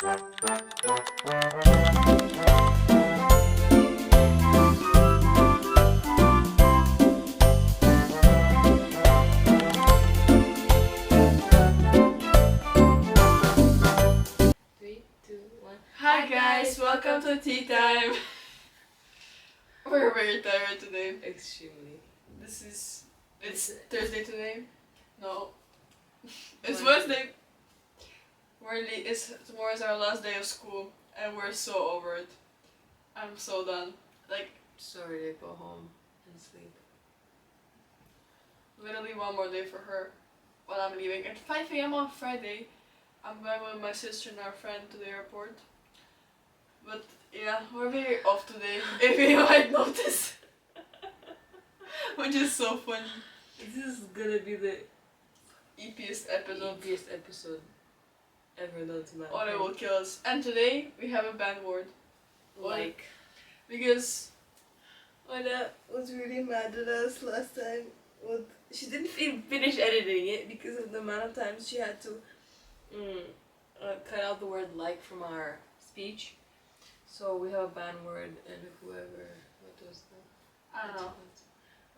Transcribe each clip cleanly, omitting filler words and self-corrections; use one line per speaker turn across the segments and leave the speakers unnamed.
Hi guys, welcome to tea time. We're very tired today.
Extremely.
It's Thursday today? No. It's Wednesday. Tomorrow's our last day of school and we're so over it. I'm so done. Like,
So ready to go home and sleep.
literally one more day for her while I'm leaving. At 5 a.m. on Friday, I'm going with my sister and our friend to the airport. But yeah, we're very off today, if you might notice. Which is so funny.
This is gonna be the
Epiest episode
ever done to
or it will kill us. And today we have a bad word.
Like,
because
Ola was really mad at us last time. She didn't finish editing it because of the amount of times she had to cut out the word like from our speech. So we have a ban word, and whoever, what was that?
I don't know.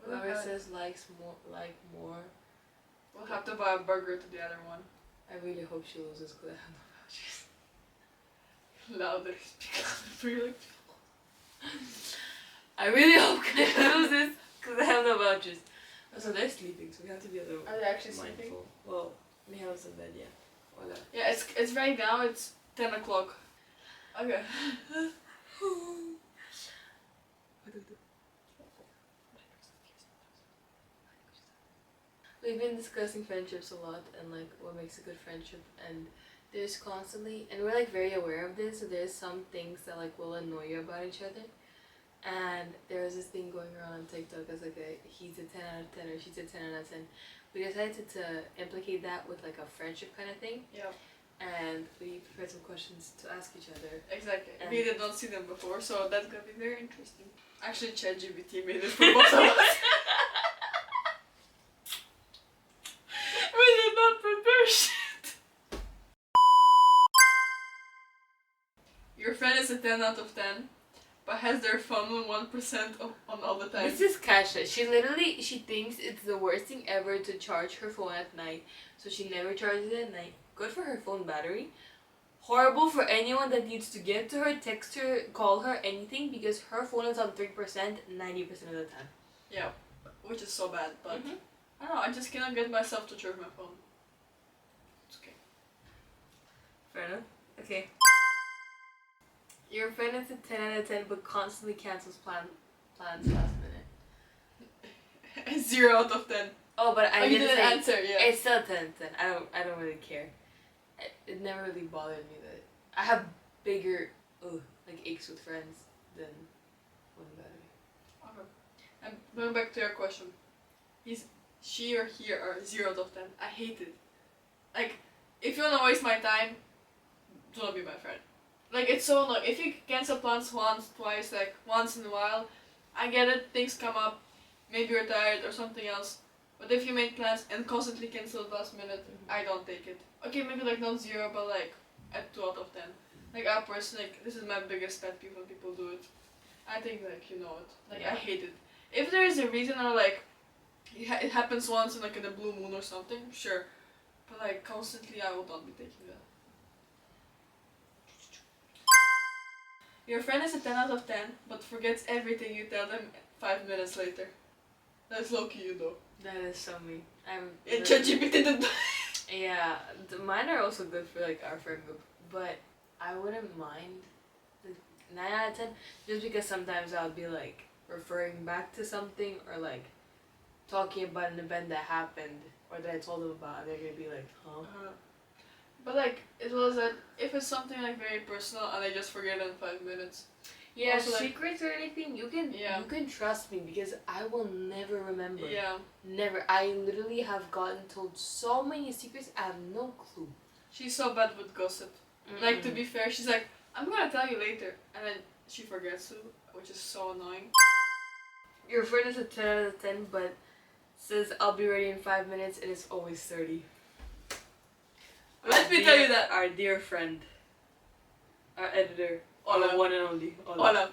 Whoever says likes more,
We'll have to buy a burger to the other one.
I really hope she loses because I have no vouchers.
Louder, speak louder for your like.
I really hope Kaya loses because I have no vouchers. So they're sleeping, so we have to be a little
Are they actually
mindful.
sleeping?
Well, Mihail's in bed, yeah. Hola.
Yeah, it's right now. It's 10 o'clock. Okay.
We've been discussing friendships a lot and like what makes a good friendship, and there's constantly, and we're like very aware of this, so there's some things that like will annoy you about each other. And there was this thing going around on TikTok as like he's a 10 out of 10 or she's a 10 out of 10. We decided to implicate that with like a friendship kind of thing.
Yeah.
And we prepared some questions to ask each other.
Exactly.
And
we did not see them before, so that's gonna be very interesting. Actually, ChatGPT made it for both of us. We did not prepare shit. Your friend is a 10 out of 10, but has their phone on 1% on all the time.
This is Kasha. She thinks it's the worst thing ever to charge her phone at night, so she never charges it at night. Good for her phone battery. Horrible for anyone that needs to get to her, text her, call her, anything, because her phone is on 3% 90% of the time.
Yeah, which is so bad, but I don't know, I just cannot get myself to charge my phone. It's okay.
Fair enough. Okay. Your friend is a 10 out of 10 but constantly cancels plans last minute.
0 out of 10.
Oh, but I
you
didn't
didn't answer, yeah.
It's still 10 out of 10. I don't really care. It never really bothered me that I have bigger like aches with friends than one battery.
Okay. And going back to your question. She or he are 0 out of 10. I hate it. Like, if you wanna waste my time, do not be my friend. Like, it's so annoying. If you cancel plans once, twice, like once in a while, I get it, things come up, maybe you're tired or something else. But if you make plans and constantly cancel at last minute, I don't take it. Okay, maybe like not 0, but like at 2 out of 10. Like, I personally, like, this is my biggest pet peeve when people do it. I think like you know it. Like, I hate it. If there is a reason or like it happens once in like in a blue moon or something, sure. But like constantly, I will not be taking that. Your friend is a 10 out of 10, but forgets everything you tell them 5 minutes later. That's low-key you though.
That is so me.
ChatGPT did.
Yeah, mine are also good for like our friend group, but I wouldn't mind the 9 out of 10 just because sometimes I'll be like referring back to something or like talking about an event that happened or that I told them about, and they're gonna be like, huh?
But like, it was that if it's something like very personal and I just forget in 5 minutes.
Yeah,
also,
secrets or anything, you can trust me because I will never remember.
Yeah.
Never. I literally have gotten told so many secrets, I have no clue.
She's so bad with gossip. Like, to be fair, she's like, I'm gonna tell you later, and then she forgets to, which is so annoying.
Your friend is a 10 out of 10, but says I'll be ready in 5 minutes and it's always 30.
Let me tell you that.
Our dear friend. Our editor.
Hola.
Our one and only.
Hola.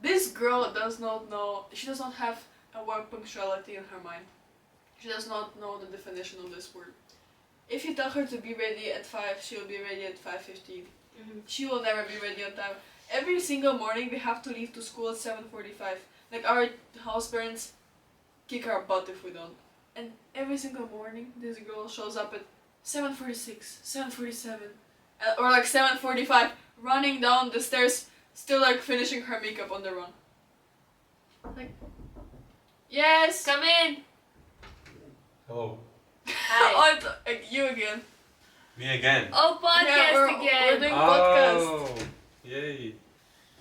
This girl does not know, she does not have a word punctuality in her mind. She does not know the definition of this word. If you tell her to be ready at 5, she will be ready at 5:15. She will never be ready on time. Every single morning we have to leave to school at 7:45. Like our house parents kick our butt if we don't. And every single morning this girl shows up at 7:46, 7:47, or like 7:45, running down the stairs, still like finishing her makeup on the run. Like, yes!
Come in!
Hello.
Hi.
Oh, it's like you again.
Me again.
Oh, podcast
Yeah,
again!
we're doing podcast.
Oh, yay.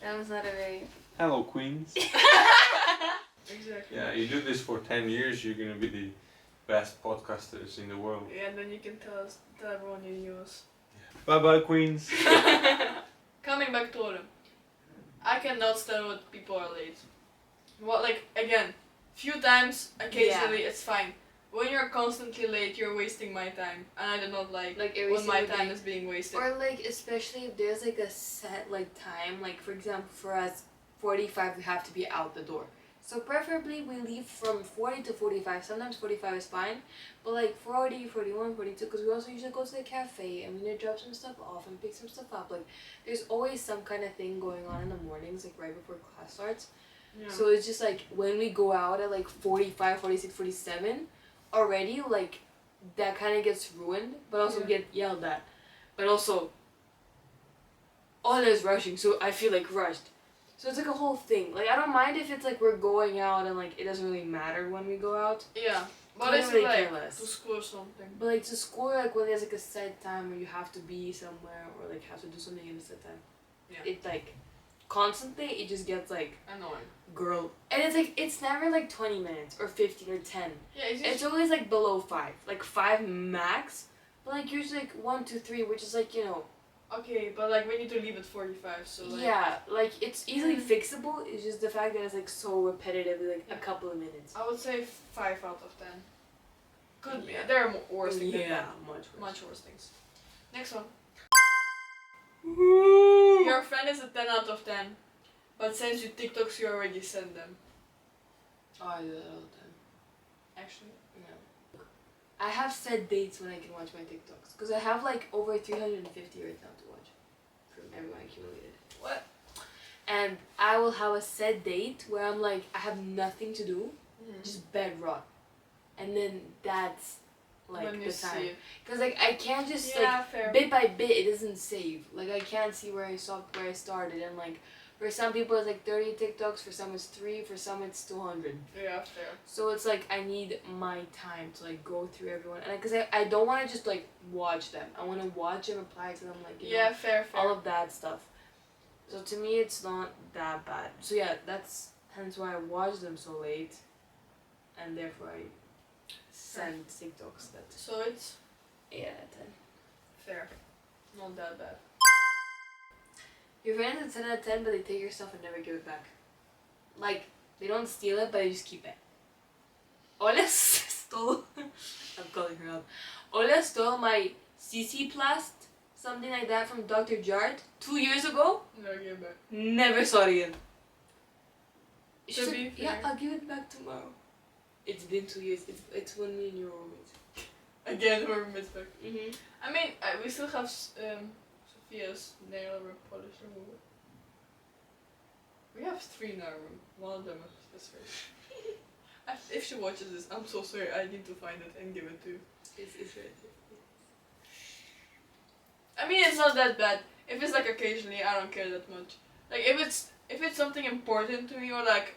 That was not a very...
Hello, queens.
Exactly.
Yeah, you do this for 10 years, you're gonna be the best podcasters in the world.
Yeah, and then you can tell everyone you knew us.
Bye bye, queens.
Coming back to Orem. I cannot stand when people are late. Well, like, again, few times, occasionally, it's fine. When you're constantly late, you're wasting my time. And I do not like
every
when my
single
time
day.
is being wasted.
Or like, especially if there's like a set like time, like for example for us, 45 we have to be out the door. So preferably we leave from 40 to 45, sometimes 45 is fine, but like 40, 41, 42, because we also usually go to the cafe and we need to drop some stuff off and pick some stuff up. Like there's always some kind of thing going on in the mornings, like right before class starts.
Yeah.
So it's just like when we go out at like 45, 46, 47, already like that kind of gets ruined, but also
Yeah.
get yelled at. But also, all is rushing, so I feel like rushed. So it's like a whole thing. Like I don't mind if it's like we're going out and like it doesn't really matter when we go out.
Yeah, but
I
it's
don't really
like
care less.
to school or something.
But like to school, like when there's like a set time where you have to be somewhere or like have to do something in a set time.
Yeah.
It like constantly it just gets like
Annoying.
girl, and it's like it's never like 20 minutes or 15 or 10.
Yeah, it's just...
It's always like below 5, like 5 max. But like usually like 1, 2, 3, which is like, you know.
Okay, but like we need to leave at 45, so like...
Yeah, like it's easily fixable. It's just the fact that it's like so repetitive, like a couple of minutes.
I would say 5 out of 10. Could be.
Yeah.
There are worse things than
Yeah,
that.
much worse.
Much worse things. Next one. Your friend is a 10 out of 10, but sends you TikToks you already send them.
Oh, I do that all the time.
Actually.
Yeah. I have set dates when I can watch my TikToks. Because I have like over 350 right now to watch. From everyone accumulated.
What?
And I will have a set date where I'm like, I have nothing to do.
Mm-hmm.
Just bed rot. And then that's like
When you
the
see
time.
it.
Because like I can't just
Yeah,
like
fair.
bit by bit it doesn't save. Like I can't see where I stopped, where I started, and like for some people it's like 30 TikToks, for some it's 3, for some it's 200.
Yeah, fair.
So it's like I need my time to like go through everyone, and because I don't want to just like watch them. I want to watch and reply to them, like, you
Yeah,
know,
fair.
all of that stuff. So to me it's not that bad. So yeah, that's hence why I watch them so late, and therefore I send TikToks that
So it's
8 out of 10.
fair. Not that bad.
Your friends are 10 out of 10, but they take your stuff and never give it back. Like, they don't steal it, but they just keep it. Ola stole... I'm calling her out. Ola stole my CC Plast, something like that, from Dr. Jart 2 years ago.
No, give back.
Never saw it again. She
To
said,
be
yeah,
fair.
I'll give it back tomorrow. It's been 2 years. It's when me and you were roommates.
Again, we're mid-back.
Mm-hmm.
I mean, we still have Sophia's nail polish remover. We have 3 in our room. One of them is hers. If she watches this, I'm so sorry. I need to find it and give it to you.
It's right there.
I mean, it's not that bad. If it's like occasionally, I don't care that much. Like if it's something important to me, or like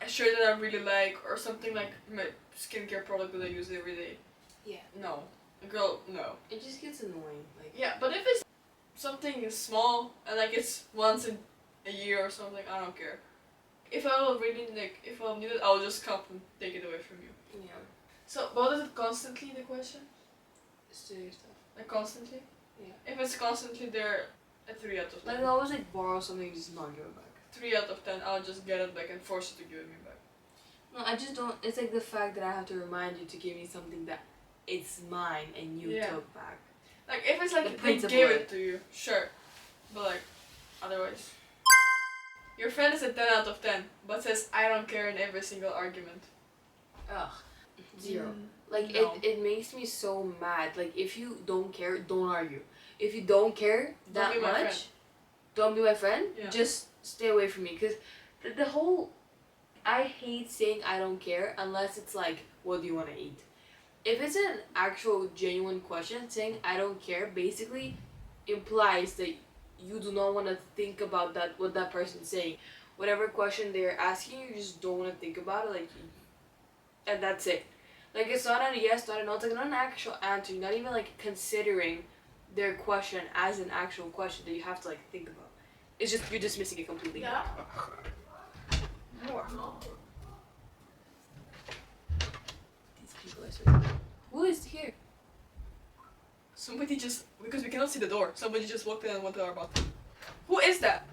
a shirt that I really like, or something like my skincare product that I use every day.
Yeah.
No, girl, no.
It just gets annoying. Like.
Yeah, but if it's something small and like it's once in a year or something, I don't care. If I will really if I'll need it, I'll just come and take it away from you.
Yeah.
So, but is it constantly the question?
Steal your stuff.
Like constantly?
Yeah.
If it's constantly there, a 3 out of 10.
Like I always like borrow something and just not give it back.
3 out of 10, I'll just get it back and force you to give it me back.
No, I just don't. It's like the fact that I have to remind you to give me something that it's mine and you
Yeah.
took back.
Like, if it's like
The
they
principle
gave
of
it to you, sure. But like, otherwise. Your friend is a 10 out of 10, but says I don't care in every single argument.
Ugh. 0.
Mm,
Like,
no.
it makes me so mad. Like, if you don't care, don't argue. If you don't care that
be my
much,
friend.
don't be my friend.
Yeah.
Just stay away from me. Because the whole... I hate saying I don't care unless it's like, what do you want to eat? If it's an actual genuine question, saying I don't care basically implies that you do not want to think about that what that person's saying. Whatever question they're asking, you just don't want to think about it, like, and that's it. Like, it's not a yes, not a no, it's like not an actual answer. You're not even like considering their question as an actual question that you have to like think about. It's just you're dismissing it completely.
Yeah. More.
These people are so... Who is here?
Somebody just, because we cannot see the door, somebody just walked in and went to our bathroom. Who is that?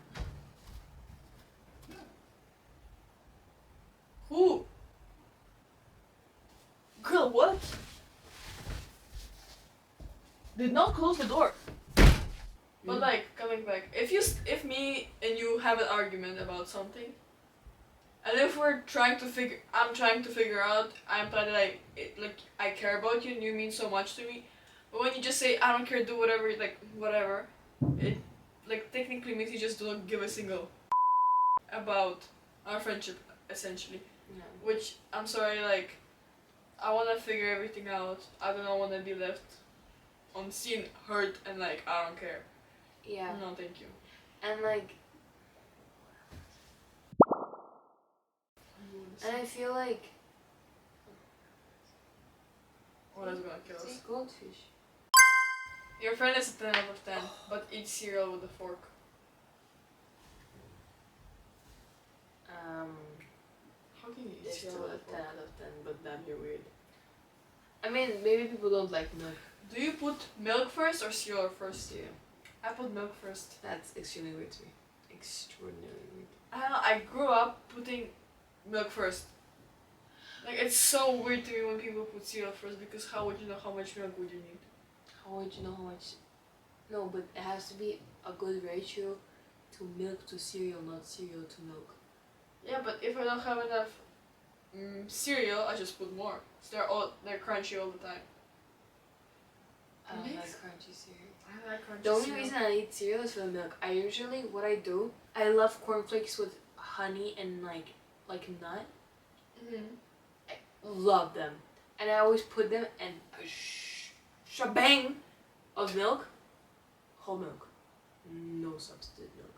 Who? Girl, what? Did not close the door. But like, coming back, if me and you have an argument about something, and if I'm trying to figure out, I imply that I care about you and you mean so much to me. But when you just say I don't care, do whatever, like whatever, it like technically means you just don't give a single about our friendship essentially.
No.
Which I'm sorry, like I wanna figure everything out. I do not wanna be left unseen, hurt, and like I don't care.
Yeah.
No, thank you.
And like, and I feel like
What is gonna kill us?
see, goldfish.
Your friend is a 10 out of 10, but eats cereal with a fork. How can you eat
There's
cereal
still
with
a
a
10
fork?
out of 10, but damn, you're weird. I mean, maybe people don't like milk.
Do you put milk first or cereal first?
Yeah.
I put milk first.
That's extremely weird to me. Extraordinarily weird.
I don't know, I grew up putting milk first. Like, it's so weird to me when people put cereal first, because how would you know how much milk would you need?
How would you know how much? No, but it has to be a good ratio to milk to cereal, not cereal to milk.
Yeah, but if I don't have enough cereal, I just put more. So they're crunchy all the time.
I don't
Mix?
like crunchy cereal.
I like crunchy
The only
cereal.
reason I eat cereal is for the milk. I usually, what I do, I love cornflakes with honey and like nut. Love them. And I always put them in a shebang of milk. Whole milk. No substitute milk.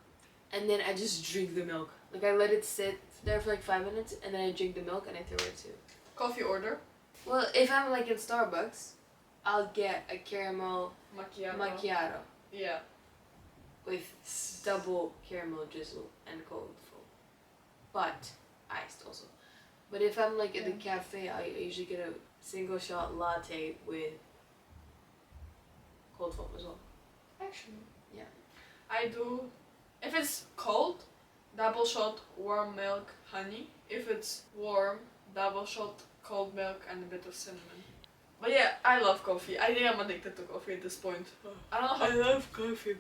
And then I just drink the milk. Like, I let it sit there for like 5 minutes and then I drink the milk and I throw it too.
Coffee order?
Well, if I'm like in Starbucks, I'll get a caramel macchiato
Yeah.
with double caramel drizzle and cold foam. But iced also. But if I'm like at the cafe, I usually get a single shot latte with cold foam as well.
Actually.
Yeah.
I do, if it's cold, double shot warm milk, honey. If it's warm, double shot cold milk and a bit of cinnamon. But yeah, I love coffee. I think I'm addicted to coffee at this point. I don't know how.
I love coffee.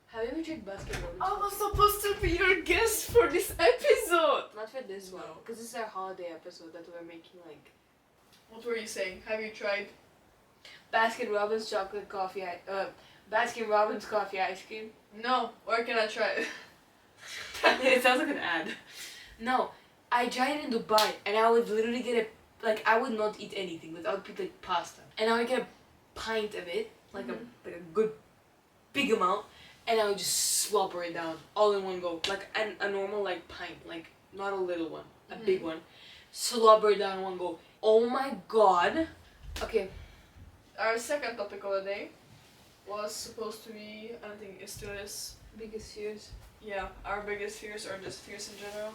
Have you ever tried Baskin Robbins?
I was supposed to be your guest for this episode!
Not for this one,
No.
because this is our holiday episode that we're making like
What were you saying? Have you tried?
Baskin Robbins chocolate coffee, Baskin Robbins coffee ice cream.
No. Where can I try it?
It sounds like an ad. No, I tried it in Dubai and I would literally get I would not eat anything, but I would put like pasta. And I would get a pint of it, like a good big amount, and I would just slobber it down all in one go. Like a normal like pint, like not a little one, a big one. Slobber it down in one go. Oh my god. Okay.
Our second topic of the day was supposed to be, I don't think it still is,
Biggest fears.
yeah, our biggest fears or just fears in general.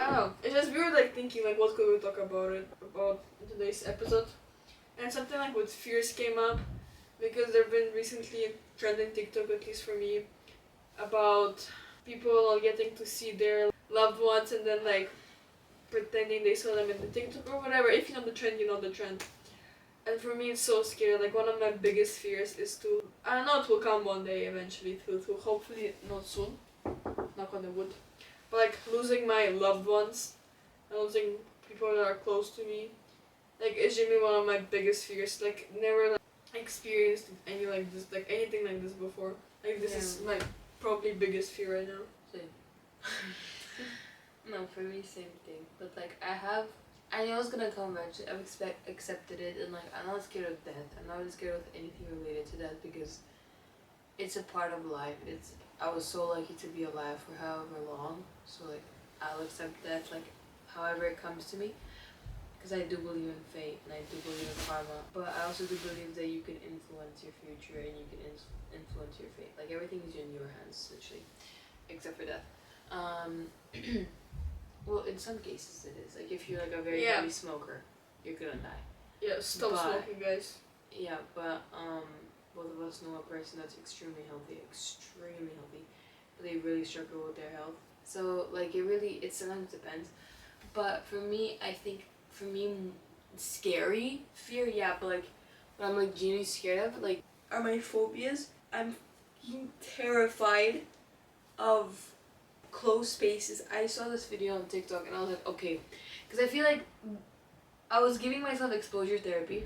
I don't know.
It's just we were like thinking like what could we talk about in today's episode, and something like with fears came up because there've been recently trending TikTok, at least for me, about people getting to see their loved ones and then like pretending they saw them in the TikTok or whatever. If you know the trend, you know the trend. And for me, it's so scary. Like, one of my biggest fears is to... I know it will come one day eventually. It will hopefully not soon. Knock on the wood. But, like, losing my loved ones. And losing people that are close to me. Like, it's genuinely one of my biggest fears. Like, never, like, experienced any, like, this, like, anything like this before. Like, this is my probably biggest fear right now.
Same. No, for me, same thing. But, like, I know it's gonna come eventually. I've accepted it, and, like, I'm not scared of death. I'm not really scared of anything related to death because it's a part of life. I was so lucky to be alive for however long, so, like, I'll accept death, like, however it comes to me. Because I do believe in fate, and I do believe in karma. But I also do believe that you can influence your future, and you can influence your fate. Like, everything is in your hands, essentially. Except for death. Well, in some cases it is. Like, if you're, like, a very heavy smoker, you're gonna die.
Yeah, stop smoking, guys.
Yeah, but, both of us know a person that's extremely healthy. But they really struggle with their health. So, like, it sometimes depends. But for me, I think, scary fear, yeah, but, like, what I'm, like, genuinely scared of, like, are my phobias. I'm terrified of closed spaces. I saw this video on TikTok and I was like, okay, because I feel like I was giving myself exposure therapy,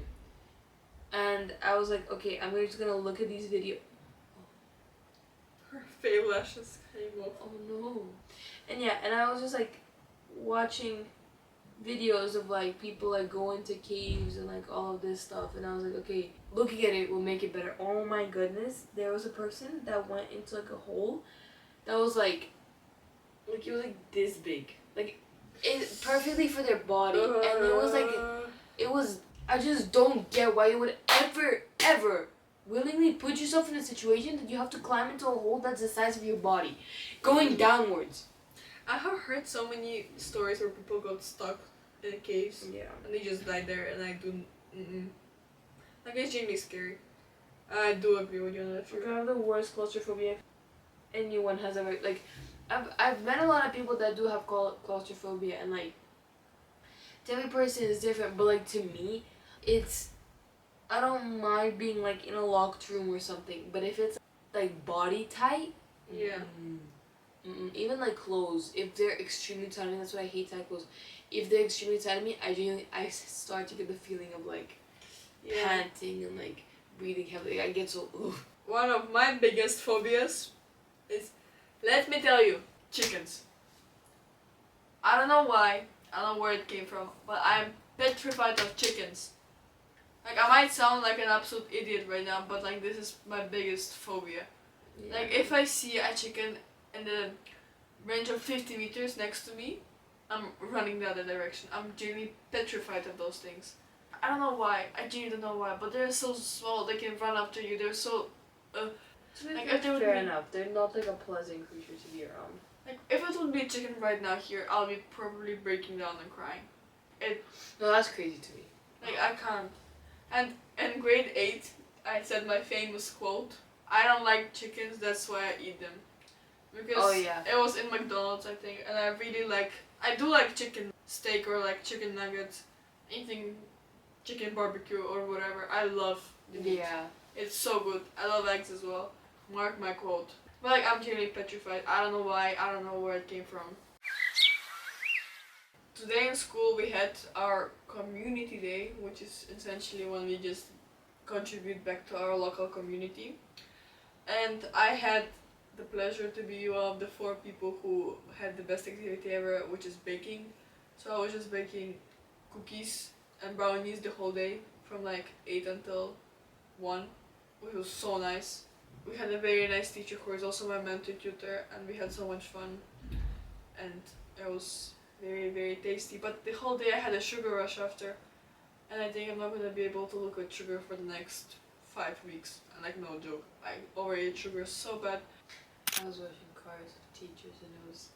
and I was like, okay, I'm just gonna look at these videos.
Her fave lashes came off.
Oh no. And yeah, and I was just like watching videos of like people like go into caves and like all of this stuff, and I was like, okay, looking at it will make it better. Oh my goodness, there was a person that went into like a hole that was like it was like this big, like it perfectly for their body, and it was I just don't get why you would ever willingly put yourself in a situation that you have to climb into a hole that's the size of your body, going downwards.
I have heard so many stories where people got stuck in caves, and they just died there, and I do, like, it's genuinely scary. I do agree with you on that.
I have the worst claustrophobia anyone has ever, like, I've met a lot of people that do have claustrophobia, and like, to every person is different, but like, to me, I don't mind being like in a locked room or something, but if it's like body tight, even like clothes, if they're extremely tight on me, that's why I hate tight clothes. If they're extremely tight on me, I start to get the feeling of like panting and like breathing heavily. I get so
One of my biggest phobias is, let me tell you, chickens. I don't know why, I don't know where it came from, but I'm petrified of chickens. Like, I might sound like an absolute idiot right now, but like, this is my biggest phobia.
Yeah.
Like, if I see a chicken in the range of 50 meters next to me, I'm running the other direction. I'm genuinely petrified of those things. I don't know why, I genuinely don't know why, but they're so small, they can run after you, they're so...
like, if they would fair enough, they're not like a pleasant creature to be around.
Like, if it would be a chicken right now here, I'll be probably breaking down and crying.
No, that's crazy to me.
Like, I can't. And in grade 8, I said my famous quote, I don't like chickens, that's why I eat them. Because it was in McDonald's, I think, and I really like, I do like chicken steak or like chicken nuggets, anything, chicken barbecue or whatever. I love the meat. Yeah. It's so good. I love eggs as well. Mark my quote. But like, I'm genuinely petrified. I don't know why, I don't know where it came from. Today in school we had our community day, which is essentially when we just contribute back to our local community. And I had the pleasure to be one of the 4 people who had the best activity ever, which is baking. So I was just baking cookies and brownies the whole day from like 8 until 1, which was so nice. We had a very nice teacher who is also my mentor tutor, and we had so much fun, and it was very, very tasty. But the whole day I had a sugar rush after, and I think I'm not going to be able to look at sugar for the next 5 weeks. And like, no joke, I overate sugar so bad.
I was watching Cars with teachers, and it was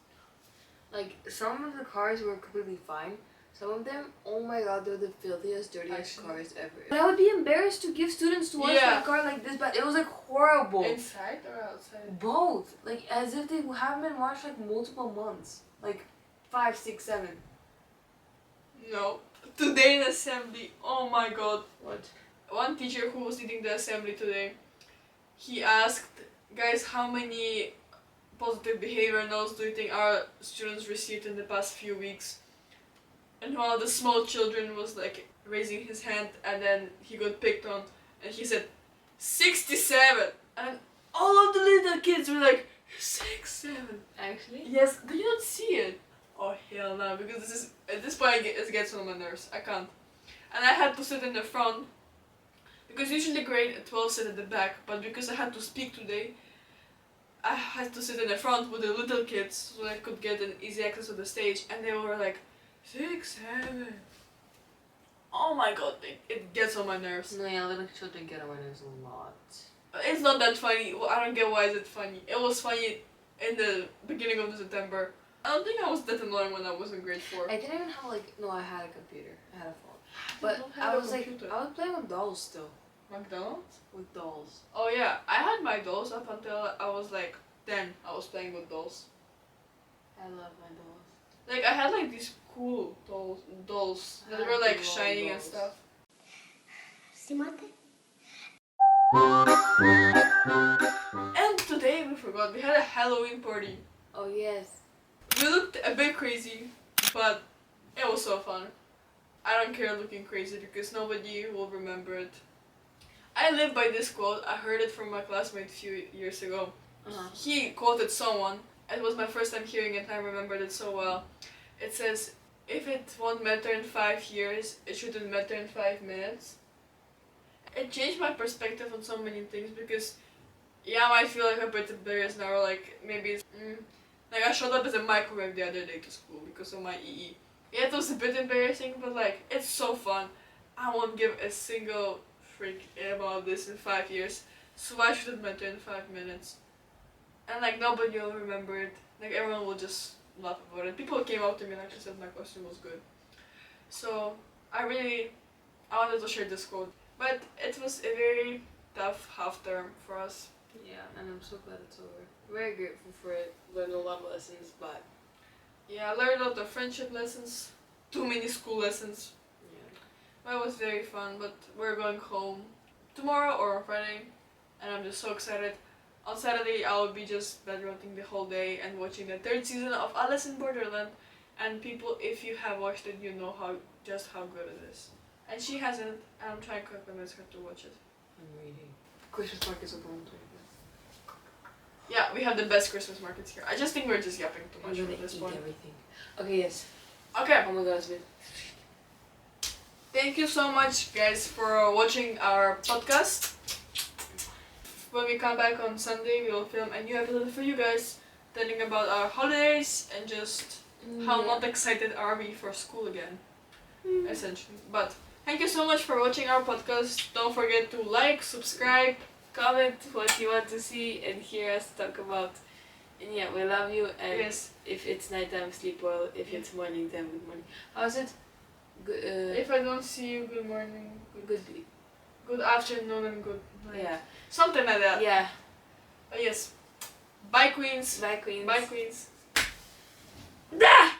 like, some of the cars were completely fine. Some of them, oh my god, they're the filthiest, dirtiest cars ever. But I would be embarrassed to give students to watch my car like this, but it was like horrible.
Inside or outside?
Both. Like, as if they haven't been washed like multiple months. Like 5, 6, 7.
No. Today in assembly, oh my god.
What?
One teacher who was leading the assembly today, he asked, guys, how many positive behavior notes do you think our students received in the past few weeks? And one of the small children was like raising his hand, and then he got picked on, and he said 67, and all of the little kids were like 67.
Actually?
Yes, do you not see it? Oh hell no, because this is at this point it gets on my nerves. I can't, and I had to sit in the front because usually grade 12 sit at the back, but because I had to speak today, I had to sit in the front with the little kids so I could get an easy access to the stage, and they were like 6, 7. Oh my god, it gets on my nerves.
No, yeah, little children get on my nerves a lot.
It's not that funny. Well, I don't get why is it funny. It was funny in the beginning of September. I don't think I was that annoying when I was in grade 4.
I didn't even have no, I had a computer. I had a phone. But I was playing with dolls still.
McDonald's?
With dolls.
Oh yeah, I had my dolls up until I was like 10. I was playing with dolls.
I love my dolls.
Like I had like these cool dolls that were like shiny and stuff. And today we forgot, we had a Halloween party.
Oh yes.
We looked a bit crazy, but it was so fun. I don't care looking crazy because nobody will remember it. I live by this quote. I heard it from my classmate a few years ago. He quoted someone. It was my first time hearing it and I remembered it so well. It says, if it won't matter in 5 years, it shouldn't matter in 5 minutes. It changed my perspective on so many things because, yeah, I might feel like a bit embarrassed now, or like maybe it's, like I showed up as a microwave the other day to school because of my EE. Yeah, it was a bit embarrassing, but like, it's so fun. I won't give a single freak about this in 5 years, so why should it matter in 5 minutes? And like, nobody will remember it. Like, everyone will just laugh about it. People came up to me and actually said my costume was good. So, I wanted to share this quote. But it was a very tough half term for us.
Yeah, and I'm so glad it's over. Very grateful for it. Learned a lot of lessons, but
yeah, I learned a lot of friendship lessons. Too many school lessons.
yeah.
But it was very fun, but we're going home tomorrow or on Friday. And I'm just so excited. On Saturday, I'll be just bedrotting the whole day and watching the 3rd season of Alice in Borderland. And people, if you have watched it, you know just how good it is. And she hasn't, and I'm trying to convince her to watch it.
I'm reading. Christmas market's open on 25th.
Yeah, we have the best Christmas markets here. I just think we're just yapping too much
I'm gonna
at this
eat
point.
everything. Okay, yes.
Okay.
Oh my god, it's been...
Thank you so much, guys, for watching our podcast. When we come back on Sunday, we will film a new episode for you guys, telling about our holidays and just how not excited are we for school again, essentially. But thank you so much for watching our podcast. Don't forget to like, subscribe,
comment what you want to see and hear us talk about. And yeah, we love you. And
yes.
If it's nighttime, sleep well. If it's morning time, good morning. How's it?
If I don't see you, good morning, good afternoon, and good night.
Yeah.
Something like that.
Yeah.
Yes. Bye, queens.
Bye, queens.
Bye, queens.
Da!